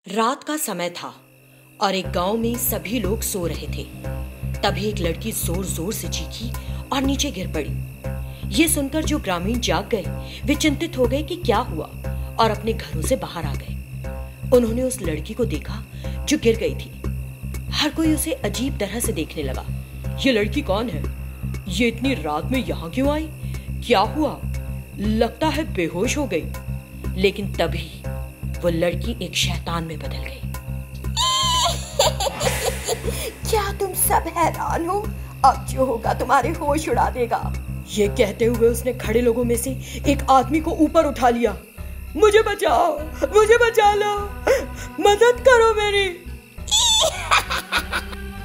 रात का समय था और एक गांव में सभी लोग सो रहे थे। तभी एक लड़की जोर जोर से चीखी और नीचे गिर पड़ी। ये सुनकर जो ग्रामीण जाग गए वे चिंतित हो गए कि क्या हुआ और अपने घरों से बाहर आ गए। उन्होंने उस लड़की को देखा जो गिर गई थी। हर कोई उसे अजीब तरह से देखने लगा। ये लड़की कौन है? ये इतनी रात में यहाँ क्यों आई? क्या हुआ? लगता है बेहोश हो गई। लेकिन तभी वो लड़की एक शैतान में बदल गई। क्या तुम सब हैरान हो? अब जो होगा तुम्हारे होश उड़ा देगा। ये कहते हुए उसने खड़े लोगों में से एक आदमी को ऊपर उठा लिया। मुझे बचाओ, मुझे बचा लो, मदद करो मेरी।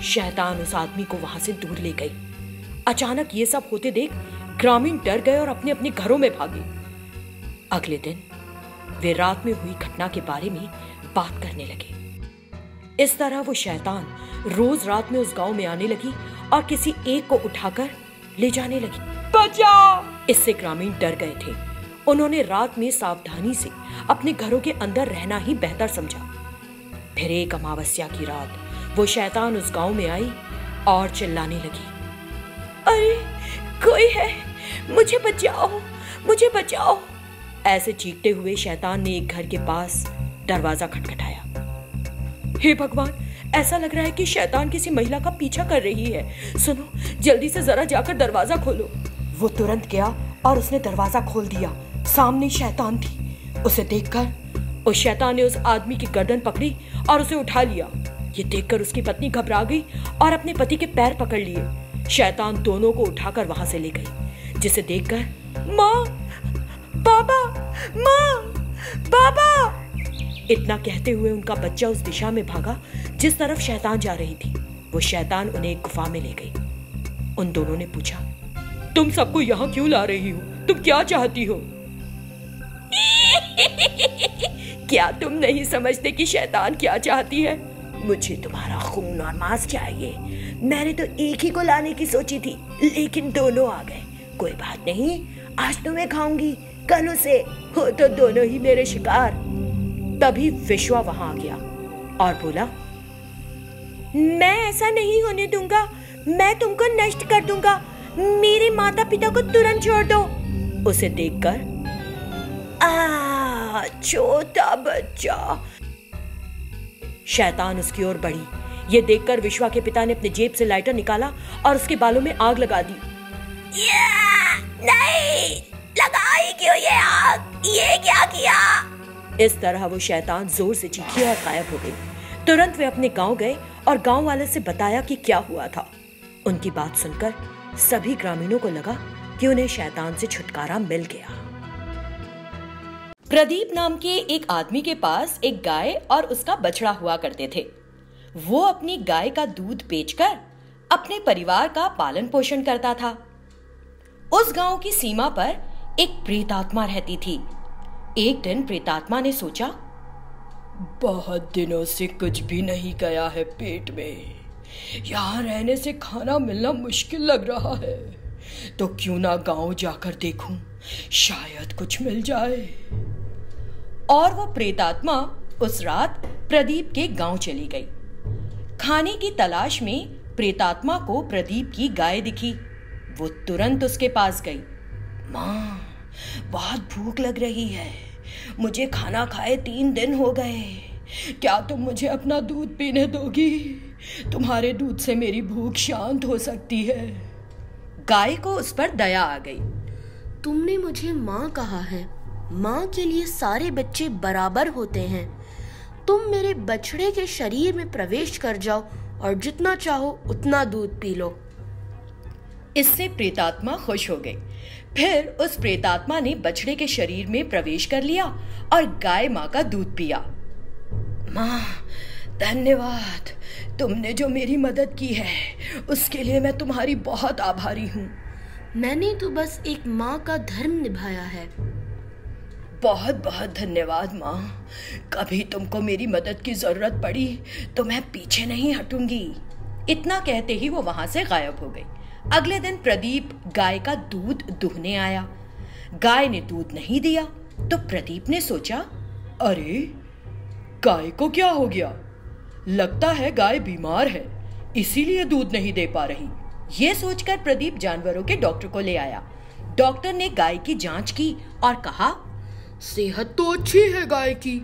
शैतान उस आदमी को वहां से दूर ले गई। अचानक ये सब होते देख ग्रामीण डर गए और अपने अपने घरों में भागे। अगले दिन वे रात में हुई घटना के बारे में बात करने लगे। इस तरह वो शैतान रोज रात में उस गांव में आने लगी और किसी एक को उठाकर ले जाने लगी। बचाओ! इससे ग्रामीण डर गए थे। उन्होंने रात में सावधानी से अपने घरों के अंदर रहना ही बेहतर समझा। फिर एक अमावस्या की रात वो शैतान उस गांव में आई और चिल्लाने लगी, अरे कोई है, मुझे बचाओ, मुझे बचाओ। ऐसे चीखते हुए शैतान ने एक घर के पास दरवाजा खटखटाया। हे भगवान, ऐसा लग रहा है कि शैतान किसी महिला का पीछा कर रही है। सुनो, जल्दी से जरा जाकर दरवाजा खोलो। वो तुरंत गया और उसने दरवाजा खोल दिया। सामने शैतान थी। उसे देखकर उस शैतान ने उस आदमी की गर्दन पकड़ी और उसे उठा लिया। ये देखकर उसकी पत्नी घबरा गई और अपने पति के पैर पकड़ लिए। शैतान दोनों को उठाकर वहां से ले गई, जिसे देखकर माँ, बाबा, माँ, बाबा, इतना कहते हुए उनका बच्चा उस दिशा में भागा जिस तरफ शैतान जा रही थी। वो शैतान उन्हें एक गुफा में ले गई। उन दोनों ने पूछा, तुम सबको यहाँ क्यों ला रही हो? तुम क्या चाहती हो? क्या तुम नहीं समझते कि शैतान क्या चाहती है? मुझे तुम्हारा खून और मांस चाहिए। मैंने तो एक ही को लाने की सोची थी, लेकिन दोनों आ गए। कोई बात नहीं, आज तो मैं खाऊंगी, कल उसे, हो तो दोनों ही मेरे शिकार। तभी विश्वा वहां आ गया और बोला, मैं ऐसा नहीं होने दूंगा। मैं तुमको नष्ट कर दूंगा। मेरे माता पिता को तुरंत छोड़ दो। उसे देखकर छोटा बच्चा। शैतान उसकी ओर बढ़ी। ये देखकर विश्वा के पिता ने अपने जेब से लाइटर निकाला और उसके बालों में आग लगा दी। नहीं, लगाई क्यों ये आग? ये क्या किया? इस तरह वो शैतान जोर से चीखी और गायब हो गई। तुरंत वे अपने गांव गए और गांव वाले से बताया कि क्या हुआ था। उनकी बात सुनकर सभी ग्रामीणों को लगा कि उन्हें शैतान से छुटकारा मिल गया। प्रदीप नाम के एक आदमी के पास एक गाय और उसका बछड़ा हुआ करते थे। वो अपनी गाय का दूध बेचकर अपने परिवार का पालन पोषण करता था। उस गांव की सीमा पर एक प्रेतात्मा रहती थी। एक दिन प्रेतात्मा ने सोचा, बहुत दिनों से कुछ भी नहीं गया है पेट में। यहाँ रहने से खाना मिलना मुश्किल लग रहा है, तो क्यों ना गांव जाकर देखूं, शायद कुछ मिल जाए। और वो प्रेतात्मा उस रात प्रदीप के गांव चली गई। खाने की तलाश में प्रेतात्मा को प्रदीप की गाय दिखी। वो तुरंत उसके पास गई। माँ, बहुत भूख लग रही है। मुझे खाना खाए 3 दिन हो गए। क्या तुम मुझे अपना दूध पीने दोगी? तुम्हारे दूध से मेरी भूख शांत हो सकती है। गाय को उस पर दया आ गई। तुमने मुझे माँ कहा है। माँ के लिए सारे बच्चे बराबर होते हैं। तुम मेरे बछड़े के शरीर में प्रवेश कर जाओ और जितना चाहो उतना दूध पी लो। इससे प्रेतात्मा खुश हो गई। फिर उस प्रेतात्मा ने बछड़े के शरीर में प्रवेश कर लिया और गाय माँ का दूध पिया। माँ, धन्यवाद। तुमने जो मेरी मदद की है उसके लिए मैं तुम्हारी बहुत आभारी हूँ। मैंने तो बस एक माँ का धर्म निभाया है। बहुत बहुत धन्यवाद माँ। कभी तुमको मेरी मदद की जरूरत पड़ी तो मैं पीछे नहीं हटूंगी। इतना कहते ही वो वहां से गायब हो गई। अगले दिन प्रदीप गाय का दूध दूहने आया। गाय ने दूध नहीं दिया तो प्रदीप ने सोचा, अरे गाय को क्या हो गया? लगता है गाय बीमार है, इसीलिए दूध नहीं दे पा रही। ये सोचकर प्रदीप जानवरों के डॉक्टर को ले आया। डॉक्टर ने गाय की जांच की और कहा, सेहत तो अच्छी है गाय की,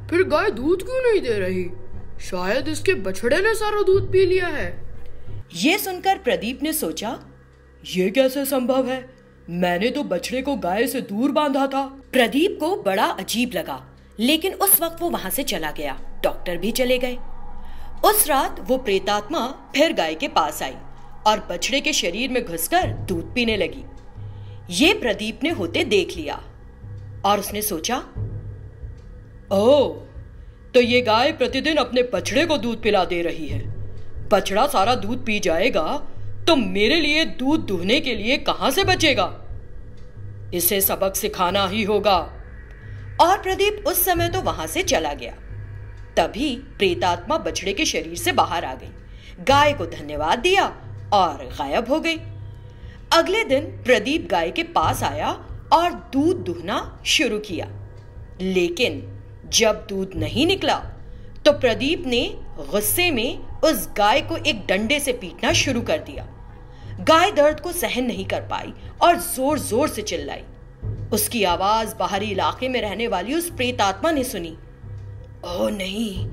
फिर गाय दूध क्यों नहीं दे रही? शायद इसके बछड़े ने सारा दूध पी लिया है। ये सुनकर प्रदीप ने सोचा, ये कैसे संभव है? मैंने तो बछड़े को गाय से दूर बांधा था। प्रदीप को बड़ा अजीब लगा, लेकिन उस वक्त वो वहां से चला गया। डॉक्टर भी चले गए। उस रात वो प्रेतात्मा फिर गाय के पास आई और बछड़े के शरीर में घुसकर दूध पीने लगी। ये प्रदीप ने होते देख लिया और उसने सोचा, ओह, तो ये गाय प्रतिदिन अपने बछड़े को दूध पिला दे रही है। बछड़ा सारा दूध पी जाएगा तो मेरे लिए दूध दूहने के लिए कहां से बचेगा? इसे सबक सिखाना ही होगा। और प्रदीप उस समय तो वहां से चला गया। तभी प्रेतात्मा बछड़े के शरीर से बाहर आ गई, गाय को धन्यवाद दिया और गायब हो गई। अगले दिन प्रदीप गाय के पास आया और दूध दूहना शुरू किया, लेकिन जब दूध नहीं निकला तो प्रदीप ने गुस्से में उस गाय को एक डंडे से पीटना शुरू कर दिया। गाय दर्द को सहन नहीं कर पाई और जोर जोर से चिल्लाई। उसकी आवाज बाहरी इलाके में रहने वाली उस प्रेतात्मा ने सुनी। ओह नहीं,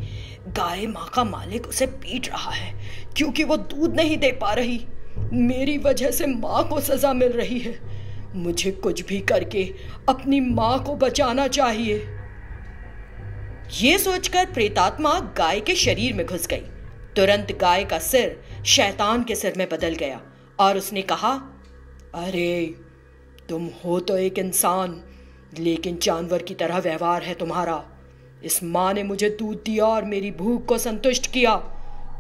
गाय माँ का मालिक उसे पीट रहा है क्योंकि वो दूध नहीं दे पा रही। मेरी वजह से माँ को सजा मिल रही है। मुझे कुछ भी करके अपनी माँ को बचाना चाहिए। ये सोचकर प्रेतात्मा गाय के शरीर में घुस गई। तुरंत गाय का सिर शैतान के सिर में बदल गया और उसने कहा, अरे तुम हो तो एक इंसान, लेकिन जानवर की तरह व्यवहार है तुम्हारा। इस माँ ने मुझे दूध दिया और मेरी भूख को संतुष्ट किया।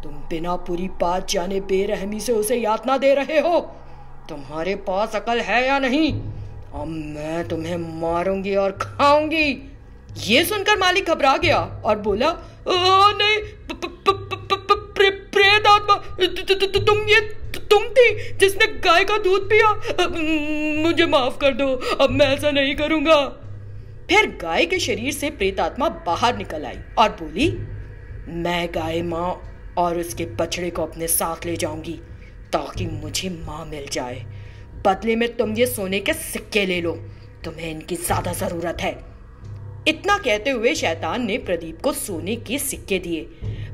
तुम बिना पूरी बात जाने बेरहमी से उसे यातना दे रहे हो। तुम्हारे पास अकल है या नहीं? अब मैं तुम्हें मारूंगी और खाऊंगी। ये सुनकर मालिक घबरा गया और बोला, नहीं, प्रेतात्मा, तुम थी जिसने गाय का दूध पिया। मुझे माफ कर दो, अब मैं ऐसा नहीं करूंगा। फिर गाय के शरीर से प्रेतात्मा बाहर निकल आई और बोली, मैं गाय माँ और उसके बछड़े को अपने साथ ले जाऊंगी ताकि मुझे माँ मिल जाए। बदले में तुम ये सोने के सिक्के ले लो, तुम्हें इनकी ज्यादा जरूरत है। इतना कहते हुए शैतान ने प्रदीप को सोने के सिक्के दिए।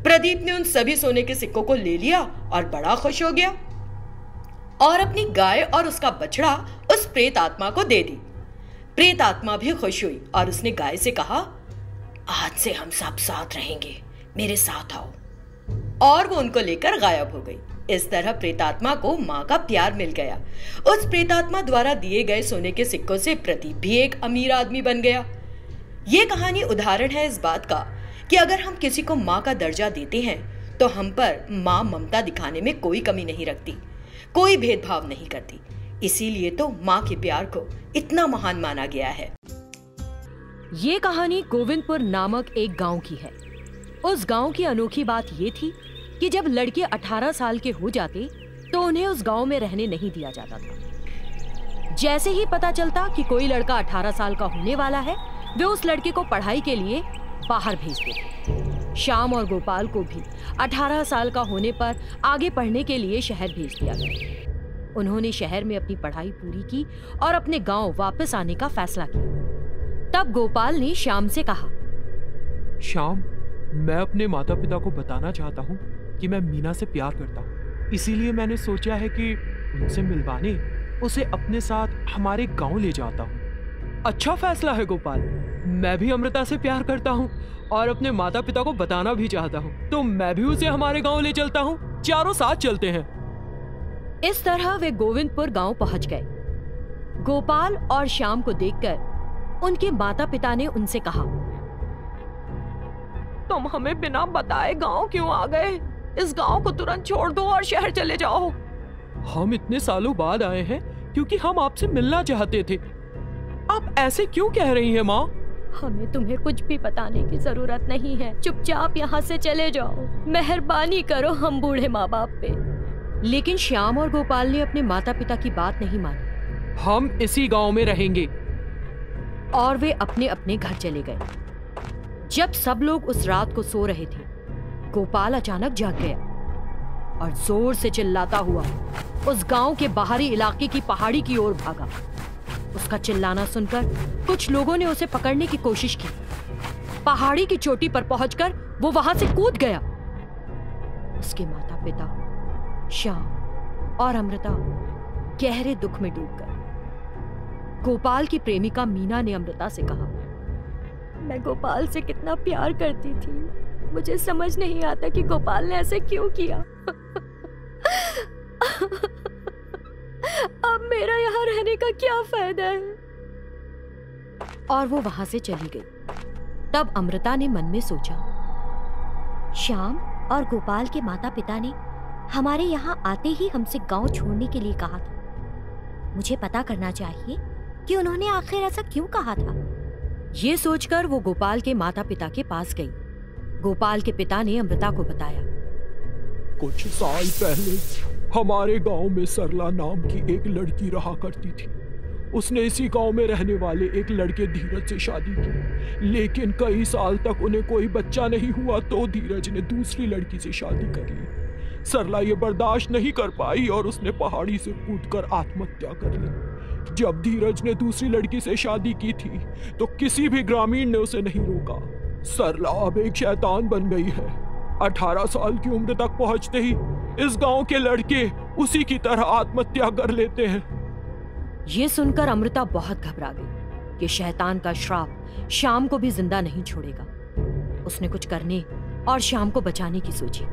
प्रदीप ने उन सभी सोने के सिक्कों को ले लिया और बड़ा खुश हो गया और अपनी गाय और उसका बछड़ा उस प्रेत आत्मा को दे दी। प्रेत आत्मा भी खुश हुई और उसने गाय से कहा, आज से हम सब साथ रहेंगे, मेरे साथ आओ। और वो उनको लेकर गायब हो गई। इस तरह प्रेतात्मा को माँ का प्यार मिल गया। उस प्रेतात्मा द्वारा दिए गए सोने के सिक्कों से प्रदीप भी एक अमीर आदमी बन गया। ये कहानी उदाहरण है इस बात का कि अगर हम किसी को माँ का दर्जा देते हैं तो हम पर माँ ममता दिखाने में कोई कमी नहीं रखती, कोई भेदभाव नहीं करती। इसीलिए तो माँ के प्यार को इतना महान माना गया है। ये कहानी गोविंदपुर नामक एक गांव की है। उस गांव की अनोखी बात ये थी कि जब लड़के 18 साल के हो जाते तो उन्हें उस गांव में रहने नहीं दिया जाता था। जैसे ही पता चलता कि कोई लड़का 18 साल का होने वाला है, वे उस लड़के को पढ़ाई के लिए बाहर भेज देते। श्याम और गोपाल को भी 18 साल का होने पर आगे पढ़ने के लिए शहर भेज दिया गया। उन्होंने शहर में अपनी पढ़ाई पूरी की और अपने गांव वापस आने का फैसला किया। तब गोपाल ने श्याम से कहा, श्याम, मैं अपने माता पिता को बताना चाहता हूँ कि मैं मीना से प्यार करता हूँ। इसीलिए मैंने सोचा है कि उनसे मिलवाने उसे अपने साथ हमारे गांव ले जाता हूँ। अच्छा फैसला है गोपाल। मैं भी अमृता से प्यार करता हूँ और अपने माता पिता को बताना भी चाहता हूँ, तो मैं भी उसे हमारे गांव ले चलता हूँ। चारों साथ चलते हैं। इस तरह वे गोविंदपुर गांव पहुंच गए। गोपाल और श्याम को देखकर उनके माता पिता ने उनसे कहा, तुम हमें बिना बताए गांव क्यों आ गए? इस गांव को तुरंत छोड़ दो और शहर चले जाओ। हम इतने सालों बाद आए हैं क्योंकि हम आपसे मिलना चाहते थे। आप ऐसे क्यों कह रही हैं माँ? हमें तुम्हें कुछ भी बताने की जरूरत नहीं है। चुपचाप यहाँ से चले जाओ। मेहरबानी करो हम बूढ़े माँ बाप पे। लेकिन श्याम और गोपाल ने अपने माता पिता की बात नहीं मानी। हम इसी गांव में रहेंगे। और वे अपने अपने घर चले गए। जब सब लोग उस रात को सो रहे थे, गोपाल अचानक जाग गया और जोर से चिल्लाता हुआ उस गांव के बाहरी इलाके की पहाड़ी की ओर भागा। उसका चिल्लाना सुनकर कुछ लोगों ने उसे पकड़ने की कोशिश की। पहाड़ी की चोटी पर पहुंचकर वो वहां से कूद गया। उसके माता पिता श्याम और अमृता गहरे दुख में डूब गए। गोपाल की प्रेमिका मीना ने अमृता से कहा, मैं गोपाल से कितना प्यार करती थी, मुझे समझ नहीं आता कि गोपाल ने ऐसे क्यों किया। अब मेरा यहाँ रहने का क्या फायदा है। और वो वहां से चली गई। तब अमृता ने मन में सोचा, श्याम और गोपाल के माता पिता ने हमारे यहाँ आते ही हमसे गांव छोड़ने के लिए कहा था। मुझे पता करना चाहिए कि उन्होंने आखिर ऐसा क्यों कहा था। ये सोचकर वो गोपाल के माता पिता के पास गई। गोपाल के पिता ने अमृता को बताया, कुछ साल पहले हमारे गांव में सरला नाम की एक लड़की रहा करती थी। उसने इसी गांव में रहने वाले एक लड़के धीरज से शादी की, लेकिन कई साल तक उन्हें कोई बच्चा नहीं हुआ तो धीरज ने दूसरी लड़की से शादी कर ली। सरला ये बर्दाश्त नहीं कर पाई और उसने पहाड़ी से कूदकर आत्महत्या कर ली। जब धीरज ने दूसरी लड़की से शादी की थी तो किसी भी ग्रामीण ने उसे नहीं रोका। सरला अब एक शैतान बन गई है। 18 साल की उम्र तक पहुंचते ही इस गांव के लड़के उसी की तरह आत्महत्या कर लेते हैं। ये सुनकर अमृता बहुत घबरा गई कि शैतान का श्राप श्याम को भी जिंदा नहीं छोड़ेगा। उसने कुछ करने और श्याम को बचाने की सोची।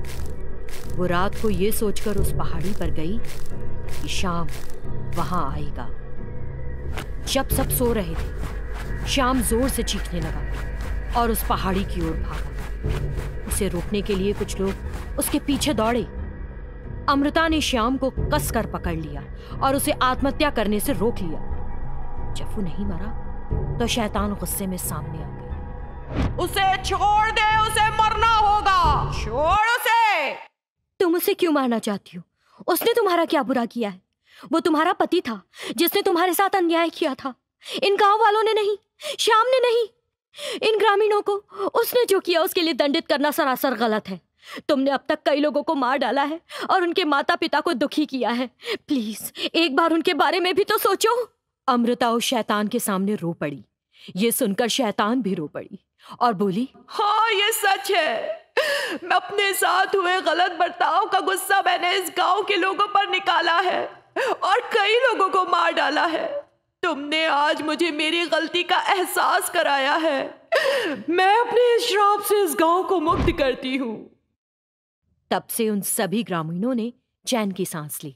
वो रात को ये सोचकर उस पहाड़ी पर गई कि श्याम वहां आएगा। जब सब सो रहे थे, श्याम जोर से चीखने लगा और उस पहाड़ी की ओर भागा। उसे रोकने के लिए कुछ लोग उसके पीछे दौड़े। अमृता ने श्याम को कसकर पकड़ लिया और उसे आत्महत्या करने से रोक लिया। जब वो नहीं मरा तो शैतान गुस्से में सामने आ गया। उसे छोड़ दे, उसे मरना होगा, छोड़ उसे। तुम उसे क्यों मारना चाहती हो? उसने तुम्हारा क्या बुरा किया है? वो तुम्हारा पति था जिसने तुम्हारे साथ अन्याय किया था। इन गांव वालों ने नहीं, श्याम ने नहीं, इन ग्रामीणों को उसने जो किया उसके लिए दंडित करना सरासर गलत है। तुमने अब तक कई लोगों को मार डाला है और उनके माता पिता को दुखी किया है। प्लीज एक बार उनके बारे में भी तो सोचो। अमृता उस शैतान के सामने रो पड़ी। ये सुनकर शैतान भी रो पड़ी और बोली, हाँ ये सच है। मैं अपने साथ हुए गलत बर्ताव का गुस्सा मैंने इस गांव के लोगों पर निकाला है और कई लोगों को मार डाला है। तुमने आज मुझे मेरी गलती का एहसास कराया है। मैं अपने इस श्राप से इस गांव को मुक्त करती हूँ। तब से उन सभी ग्रामीणों ने चैन की सांस ली।